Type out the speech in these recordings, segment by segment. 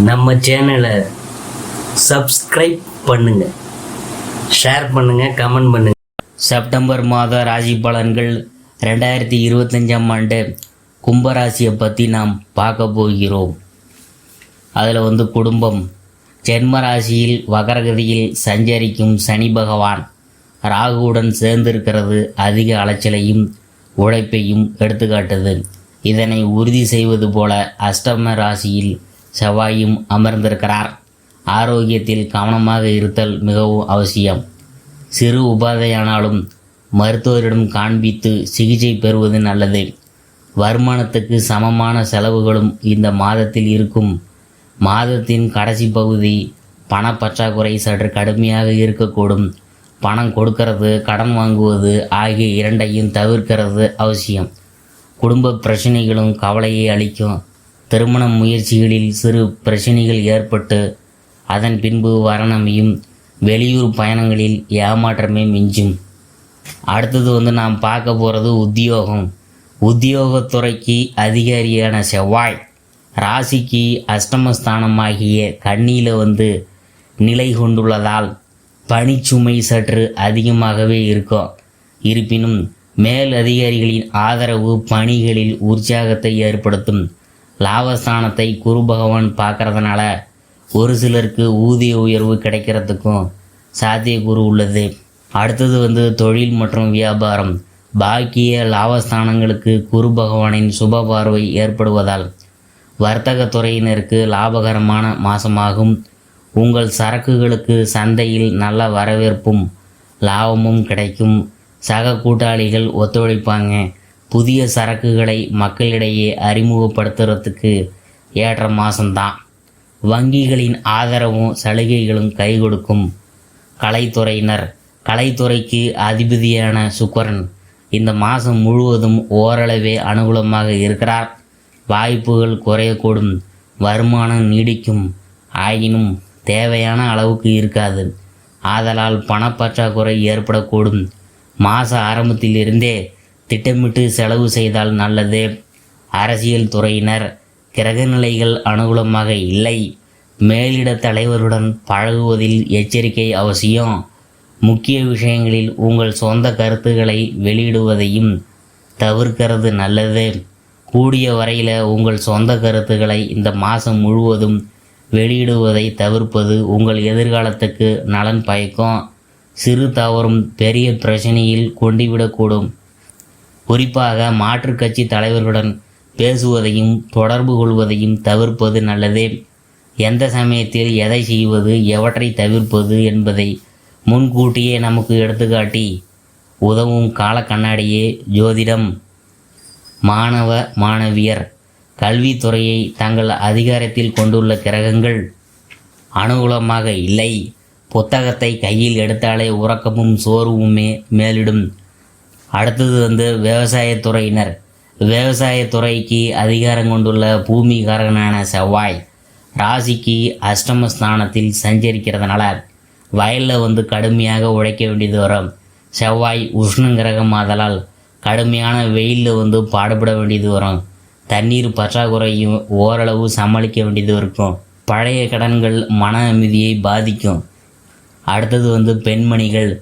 நம்ம சேனலை சப்ஸ்கிரைப் பண்ணுங்கள், ஷேர் பண்ணுங்கள், கமெண்ட் பண்ணுங்கள். செப்டம்பர் மாத ராசி பலன்கள் 2025ஆம் ஆண்டு கும்பராசியை பற்றி நாம் பார்க்க போகிறோம். அதில் குடும்பம், ஜென்ம ராசியில் வகரகதியில் சஞ்சரிக்கும் சனி பகவான் ராகுவுடன் சேர்ந்திருக்கிறது அதிக அலைச்சலையும் உழைப்பையும் எடுத்துக்காட்டுது. இதனை உறுதி செய்வது போல அஷ்டம ராசியில் செவ்வாயும் அமர்ந்திருக்கிறார். ஆரோக்கியத்தில் கவனமாக இருத்தல் மிகவும் அவசியம். சிறு உபாதையானாலும் மருத்துவரிடம் காண்பித்து சிகிச்சை பெறுவது நல்லது. வருமானத்துக்கு சமமான செலவுகளும் இந்த மாதத்தில் இருக்கும். மாதத்தின் கடைசி பகுதி பணப்பற்றாக்குறை சற்று கடுமையாக இருக்கக்கூடும். பணம் கொடுக்கறது, கடன் வாங்குவது ஆகிய இரண்டையும் தவிர்க்கிறது அவசியம். குடும்ப பிரச்சனைகளும் கவலையை அளிக்கும். திருமண முயற்சிகளில் சிறு பிரச்சனைகள் ஏற்பட்டு அதன் பின்பு வரணமையும். வெளியூர் பயணங்களில் ஏமாற்றமே மிஞ்சும். அடுத்தது நாம் பார்க்க போகிறது உத்தியோகம். உத்தியோகத்துறைக்கு அதிகாரியான செவ்வாய் ராசிக்கு அஷ்டமஸ்தானமாகிய கன்னியில் நிலை கொண்டுள்ளதால் பணிச்சுமை சற்று அதிகமாகவே இருக்கும். இருப்பினும் மேல் அதிகாரிகளின் ஆதரவு பணிகளில் உற்சாகத்தை ஏற்படுத்தும். லாபஸ்தானத்தை குரு பகவான் பார்க்கறதுனால ஒரு சிலருக்கு ஊதிய உயர்வு கிடைக்கிறதுக்கும் சாத்தியக்கூறு உள்ளது. அடுத்தது தொழில் மற்றும் வியாபாரம். பாக்கிய லாபஸ்தானங்களுக்கு குரு பகவானின் சுப பார்வை ஏற்படுவதால் வர்த்தக துறையினருக்கு லாபகரமான மாதமாகும். உங்கள் சரக்குகளுக்கு சந்தையில் நல்ல வரவேற்பும் லாபமும் கிடைக்கும். சக கூட்டாளிகள் ஒத்துழைப்பாங்க. புதிய சரக்குகளை மக்களிடையே அறிமுகப்படுத்துறதுக்கு ஏற்ற மாதம்தான். வங்கிகளின் ஆதரவும் சலுகைகளும் கை கொடுக்கும். கலைத்துறையினர். கலைத்துறைக்கு அதிபதியான சுக்கிரன் இந்த மாதம் முழுவதும் ஓரளவே அனுகூலமாக இருக்கிறார். வாய்ப்புகள் குறையக்கூடும். வருமானம் நீடிக்கும். ஆயினும் தேவையான அளவுக்கு இருக்காது. ஆதலால் பணப்பற்றாக்குறை ஏற்படக்கூடும். மாத ஆரம்பத்திலிருந்தே திட்டமிட்டு செலவு செய்தால் நல்லது. அரசியல் துறையினர். கிரகநிலைகள் அனுகூலமாக இல்லை. மேலிட தலைவருடன் பழகுவதில் எச்சரிக்கை அவசியம். முக்கிய விஷயங்களில் உங்கள் சொந்த கருத்துக்களை வெளியிடுவதையும் தவிர்க்கிறது நல்லது. கூடிய வரையில் உங்கள் சொந்த கருத்துக்களை இந்த மாதம் முழுவதும் வெளியிடுவதை தவிர்ப்பது உங்கள் எதிர்காலத்துக்கு நலன் பயக்கும். சிறு தவறும் பெரிய பிரச்சனையில் கொண்டுவிடக்கூடும். குறிப்பாக மாற்றுக் கட்சி தலைவர்களுடன் பேசுவதையும் தொடர்பு கொள்வதையும் தவிர்ப்பது நல்லது. எந்த சமயத்தில் எதை செய்வது, எவற்றை தவிர்ப்பது என்பதை முன்கூட்டியே நமக்கு எடுத்துக்காட்டி உதவும் கால கண்ணாடியே ஜோதிடம். மாணவ மாணவியர். கல்வித்துறையை தங்கள் அதிகாரத்தில் கொண்டுள்ள கிரகங்கள் அனுகூலமாக இல்லை. புத்தகத்தை கையில் எடுத்தாலே உறக்கமும் சோர்வுமே மேலிடும். அடுத்தது விவசாயத்துறையினர். விவசாயத்துறைக்கு அதிகாரம் கொண்டுள்ள பூமிகாரகனான செவ்வாய் ராசிக்கு அஷ்டமஸ்தானத்தில் சஞ்சரிக்கிறதுனால வயலில் கடுமையாக உழைக்க வேண்டியது வரும். செவ்வாய் உஷ்ணங்கிரகம் ஆதலால் கடுமையான வெயிலில் பாடுபட வேண்டியது வரும். தண்ணீர் பற்றாக்குறையும் ஓரளவு சமாளிக்க வேண்டியது இருக்கும். பழைய கடன்கள் மன அமைதியை பாதிக்கும். அடுத்தது பெண்மணிகள்.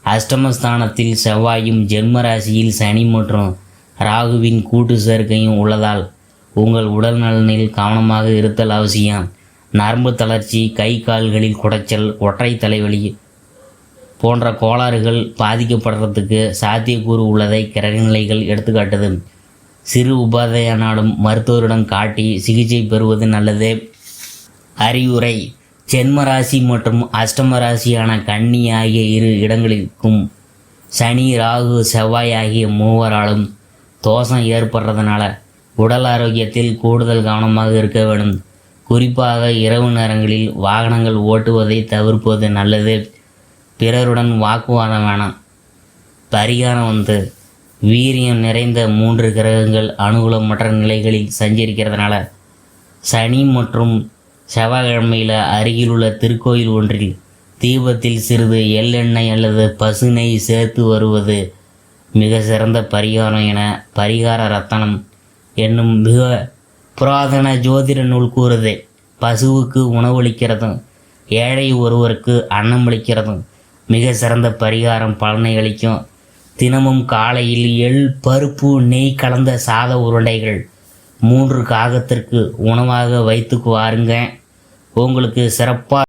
அஷ்டமஸ்தானத்தில் செவ்வாயும் ஜென்ம ராசியில் சனி மற்றும் ராகுவின் கூட்டு சேர்க்கையும் உள்ளதால் உங்கள் உடல் நலனில் கவனமாக இருத்தல் அவசியம். நரம்பு தளர்ச்சி, கை கால்களில் குடைச்சல், ஒற்றை தலைவலி போன்ற கோளாறுகள் பாதிக்கப்படுறதுக்கு சாத்தியக்கூறு உள்ளதை கிரகநிலைகள் எடுத்துக்காட்டுது. சிறு உபாதையானாலும் மருத்துவரிடம் காட்டி சிகிச்சை பெறுவது நல்லது. அறிவுரை. ஜென்மராசி மற்றும் அஷ்டம ராசியான கன்னி ஆகிய இரு இடங்களுக்கும் சனி, ராகு, செவ்வாய் ஆகிய மூவராலும் தோஷம் ஏற்படுறதுனால உடல் ஆரோக்கியத்தில் கூடுதல் கவனமாக இருக்க வேண்டும். குறிப்பாக இரவு நேரங்களில் வாகனங்கள் ஓட்டுவதை தவிர்ப்பது நல்லது. பிறருடன் வாக்குவாதம் வேணாம். பரிகாரம் வீரியம் நிறைந்த 3 கிரகங்கள் அனுகூலமற்ற நிலைகளில் சஞ்சரிக்கிறதுனால சனி மற்றும் செவ்வாய்க்கிழமையில் அருகிலுள்ள திருக்கோயில் ஒன்றில் தீபத்தில் சிறிது எள்ளெண்ணெய் அல்லது பசு நெய் சேர்த்து வருவது மிக சிறந்த பரிகாரம் என பரிகார ரத்தனம் என்னும் மிக புராதன ஜோதிட நூல் கூறுது. பசுவுக்கு உணவளிக்கிறதும் ஏழை ஒருவருக்கு அன்னமளிக்கிறதும் மிக சிறந்த பரிகாரம் பலனை அளிக்கும். தினமும் காலையில் எள் பருப்பு நெய் கலந்த சாத உருண்டைகள் 3 காகத்திற்கு உணவாக வைத்துக்கு வாருங்க. உங்களுக்கு சிறப்பாக